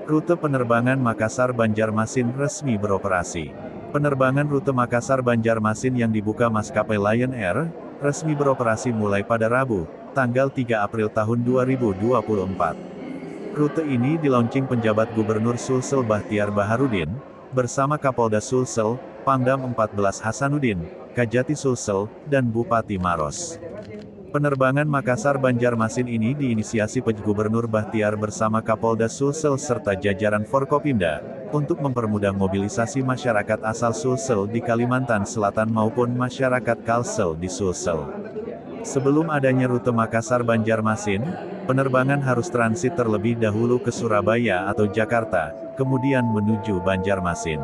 Rute penerbangan Makassar-Banjarmasin resmi beroperasi. Penerbangan rute Makassar-Banjarmasin yang dibuka maskapai Lion Air, resmi beroperasi mulai pada Rabu, tanggal 3 April tahun 2024. Rute ini dilaunching penjabat Gubernur Sulsel Bahtiar Baharudin, bersama Kapolda Sulsel, Pangdam 14 Hasanuddin, Kajati Sulsel, dan Bupati Maros. Penerbangan Makassar-Banjarmasin ini diinisiasi PJ Gubernur Bahtiar bersama Kapolda Sulsel serta jajaran Forkopimda, untuk mempermudah mobilisasi masyarakat asal Sulsel di Kalimantan Selatan maupun masyarakat Kalsel di Sulsel. Sebelum adanya rute Makassar-Banjarmasin, penerbangan harus transit terlebih dahulu ke Surabaya atau Jakarta, kemudian menuju Banjarmasin.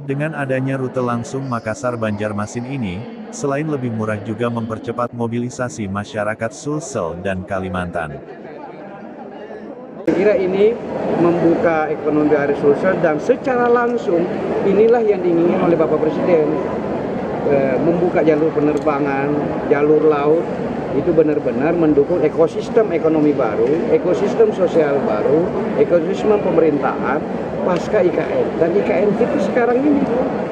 Dengan adanya rute langsung Makassar-Banjarmasin ini, selain lebih murah juga mempercepat mobilisasi masyarakat Sulsel dan Kalimantan. Saya kira ini membuka ekonomi dari Sulsel dan secara langsung inilah yang diinginkan oleh Bapak Presiden. Membuka jalur penerbangan, jalur laut, itu benar-benar mendukung ekosistem ekonomi baru, ekosistem sosial baru, ekosistem pemerintahan pasca IKN. Dan IKN itu sekarang ini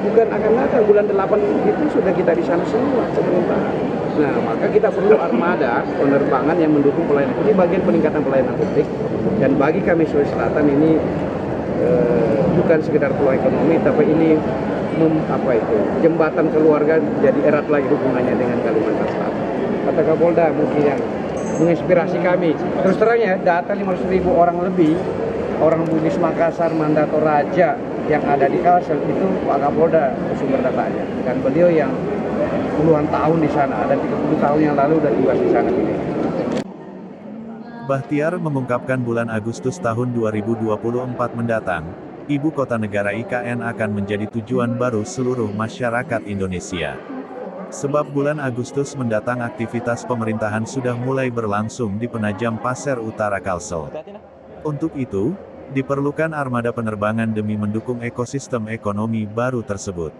bukan akan ada, bulan 8 itu sudah kita di sana semua pemerintahan. Nah, maka kita perlu armada penerbangan yang mendukung pelayanan. Ini bagian peningkatan pelayanan publik, dan bagi kami Sulawesi Selatan ini bukan sekedar peluang ekonomi, tapi ini jembatan keluarga, jadi erat lagi hubungannya dengan Kalimantan Selatan. Kata Kapolda mungkin yang menginspirasi kami. Terus terang ya, data 500.000 orang lebih, orang Bugis Makassar, Mandato Raja yang ada di Kalsel itu Pak Kapolda sumber datanya. Dan beliau yang puluhan tahun di sana, dan 30 tahun yang lalu udah tugas di sana ini. Bahtiar mengungkapkan bulan Agustus tahun 2024 mendatang, Ibu Kota Negara IKN akan menjadi tujuan baru seluruh masyarakat Indonesia. Sebab bulan Agustus mendatang aktivitas pemerintahan sudah mulai berlangsung di Penajam Pasir Utara Kalsel. Untuk itu, diperlukan armada penerbangan demi mendukung ekosistem ekonomi baru tersebut.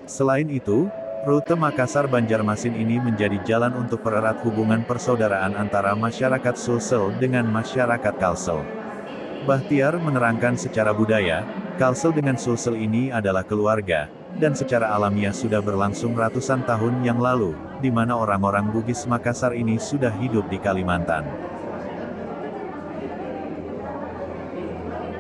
Selain itu, rute Makassar-Banjarmasin ini menjadi jalan untuk pererat hubungan persaudaraan antara masyarakat Sulsel dengan masyarakat Kalsel. Bahtiar menerangkan secara budaya, Kalsel dengan Sulsel ini adalah keluarga, dan secara alamiah sudah berlangsung ratusan tahun yang lalu, di mana orang-orang Bugis Makassar ini sudah hidup di Kalimantan.